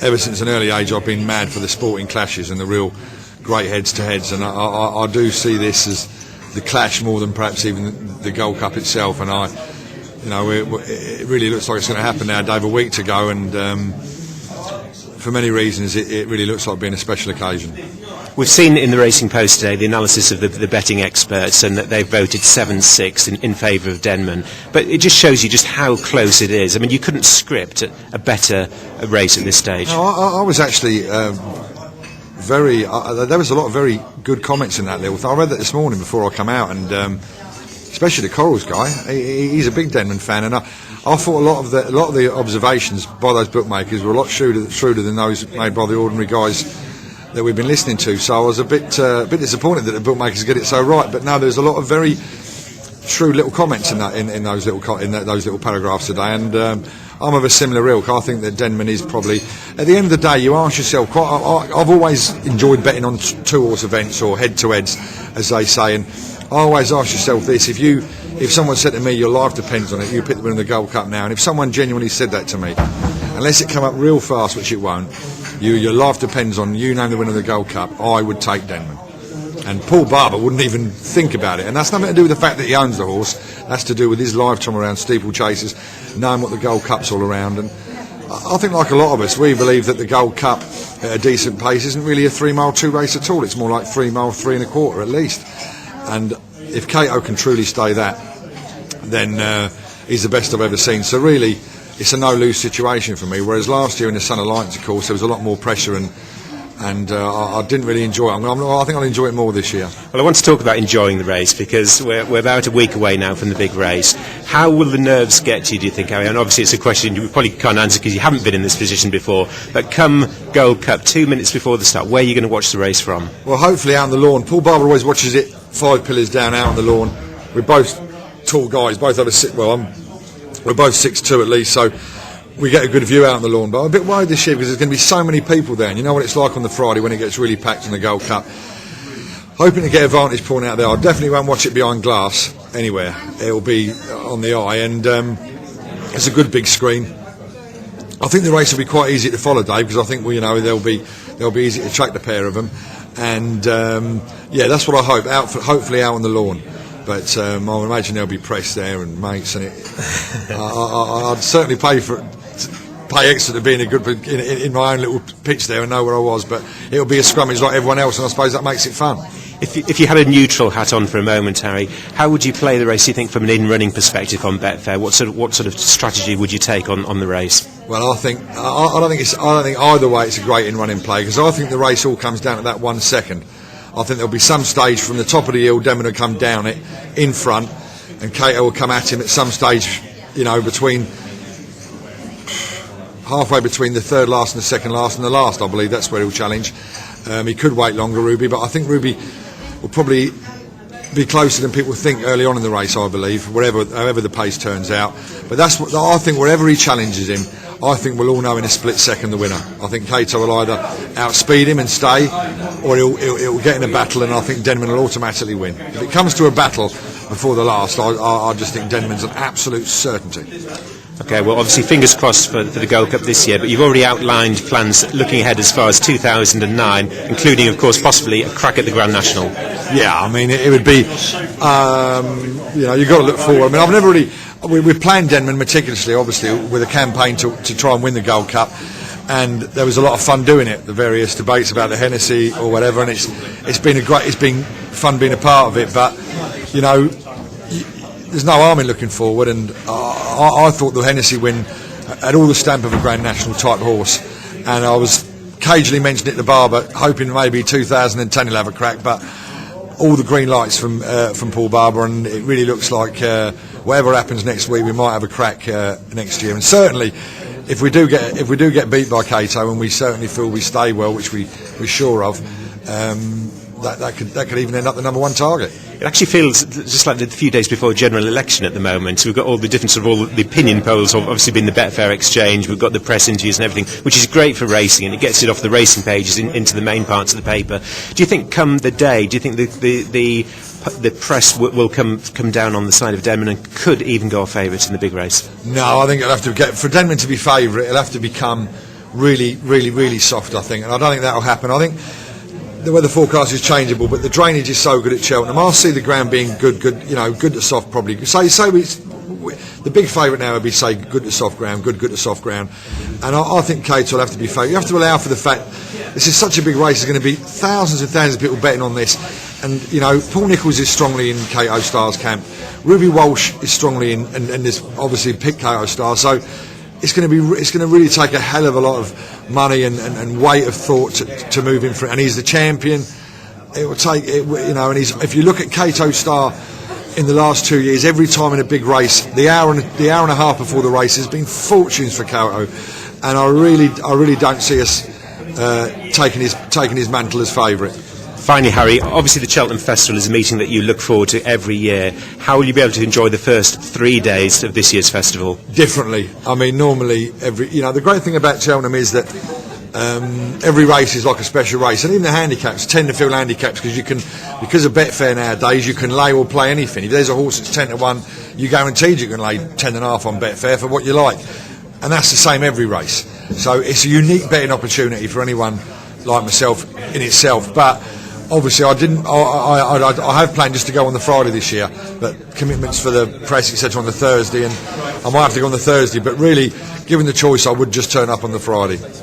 ever since an early age, I've been mad for the sporting clashes and the real great heads-to-heads, and I do see this as the clash more than perhaps even the Gold Cup itself. And it really looks like it's going to happen now, Dave, a week to go, and for many reasons it really looks like being a special occasion. We've seen in the Racing Post today the analysis of the betting experts, and that they've voted 7-6 in favour of Denman. But it just shows you just how close it is. I mean, you couldn't script a better race at this stage. No, I was actually there was a lot of very good comments in that little thing. I read that this morning before I come out, and especially the Corals guy. He's a big Denman fan, and I thought a lot of the observations by those bookmakers were a lot shrewder than those made by the ordinary guys that we've been listening to. So I was a bit disappointed that the bookmakers get it so right. But no, there's a lot of very shrewd little comments in those little paragraphs today, and I'm of a similar ilk. I think that Denman is probably, at the end of the day, you ask yourself. I've always enjoyed betting on two-horse events or head-to-heads, as they say, and I always ask yourself this: if someone said to me, your life depends on it, you pick the winner of the Gold Cup now, and if someone genuinely said that to me, unless it come up real fast, which it won't, your life depends on you name the winner of the Gold Cup, I would take Denman. And Paul Barber wouldn't even think about it, and that's nothing to do with the fact that he owns the horse. That's to do with his lifetime around steeplechases, knowing what the Gold Cup's all around. And I think, like a lot of us, we believe that the Gold Cup at a decent pace isn't really a 3-mile 2 race at all. It's more like 3-mile 3 1/4 at least. And if Kauto can truly stay that, then he's the best I've ever seen. So really, it's a no-lose situation for me. Whereas last year in the Sun Alliance, of course, there was a lot more pressure, and I didn't really enjoy it. I think I'll enjoy it more this year. Well, I want to talk about enjoying the race, because we're about a week away now from the big race. How will the nerves get to you, do you think, Harry? And obviously it's a question you probably can't answer because you haven't been in this position before, but come Gold Cup, 2 minutes before the start, where are you going to watch the race from? Well, hopefully out on the lawn. Paul Barber always watches it 5 pillars down out on the lawn. We're both tall guys, we're both 6'2" at least, so we get a good view out on the lawn. But I'm a bit worried this year because there's going to be so many people there, and you know what it's like on the Friday when it gets really packed in the Gold Cup. Hoping to get a vantage point out there. I definitely won't watch it behind glass anywhere. It'll be on the eye, and it's a good big screen. I think the race will be quite easy to follow, Dave, because I think they'll be easy to track, the pair of them, and that's what I hope. Hopefully out on the lawn. But I imagine there'll be press there and mates, and I'd certainly pay extra to be in my own little pitch there and know where I was. But it'll be a scrummage like everyone else, and I suppose that makes it fun. If you had a neutral hat on for a moment, Harry, how would you play the race, do you think, from an in-running perspective on Betfair? What sort of strategy would you take on the race? Well, I don't think either way it's a great in-running play, because I think the race all comes down to that 1 second. I think there'll be some stage from the top of the hill, Denman will come down it in front, and Kauto will come at him at some stage, halfway between the third last and the second last and the last. I believe that's where he'll challenge. He could wait longer, Ruby, but I think Ruby will probably be closer than people think early on in the race, I believe, however the pace turns out. But that's what I think. Wherever he challenges him, I think we'll all know in a split second the winner. I think Kauto will either outspeed him and stay, or he'll get in a battle, and I think Denman will automatically win. If it comes to a battle before the last, I just think Denman's an absolute certainty. Okay, well, obviously fingers crossed for the Gold Cup this year, but you've already outlined plans looking ahead as far as 2009, including, of course, possibly a crack at the Grand National. Yeah, I mean, it would be, you've got to look forward. I mean, I've never really... We've planned Denman meticulously, obviously, with a campaign to try and win the Gold Cup, and there was a lot of fun doing it, the various debates about the Hennessy or whatever, and it's been fun being a part of it, but, there's no harm in looking forward, and I thought the Hennessy win had all the stamp of a Grand National type horse, and I was cagely mentioning it to Barber, hoping maybe 2010 he'll have a crack, but all the green lights from Paul Barber, and it really looks like whatever happens next week, we might have a crack next year. And certainly, if we do get beat by Kauto, and we certainly feel we stay well, which we're sure of, that could even end up the number one target. It actually feels just like the few days before a general election at the moment. We've got all the different all the opinion polls, obviously been the Betfair exchange, we've got the press interviews and everything, which is great for racing, and it gets it off the racing pages into the main parts of the paper. Do you think come the day, do you think the press will come down on the side of Denman and could even go a favourite in the big race? No, I think it'll have to for Denman to be favourite, it'll have to become really soft, I think, and I don't think that'll happen. I think the weather forecast is changeable, but the drainage is so good at Cheltenham. I see the ground being good to soft probably. The big favourite now would be, say, good to soft ground, good to soft ground. And I think Kauto will have to be favourite. You have to allow for the fact this is such a big race. There's going to be thousands and thousands of people betting on this. And, Paul Nicholls is strongly in Kauto Star's camp. Ruby Walsh is strongly in, and there's obviously picked Kauto Star. So it's going to really take a hell of a lot of money and weight of thought to move him through. And he's the champion. It will take, and if you look at Kauto Star, in the last 2 years, every time in a big race, the hour and a half before the race has been fortunes for Kauto, and I really don't see us taking his mantle as favourite. Finally, Harry, obviously the Cheltenham Festival is a meeting that you look forward to every year. How will you be able to enjoy the first 3 days of this year's festival? Differently. I mean, normally the great thing about Cheltenham is that every race is like a special race, and even the handicaps tend to feel handicaps because of Betfair nowadays you can lay or play anything. If there's a horse that's 10-1, you guaranteed you can lay 10.5 on Betfair for what you like, and that's the same every race. So it's a unique betting opportunity for anyone like myself in itself. But obviously I have planned just to go on the Friday this year, but commitments for the press etc on the Thursday, and I might have to go on the Thursday, but really given the choice I would just turn up on the Friday.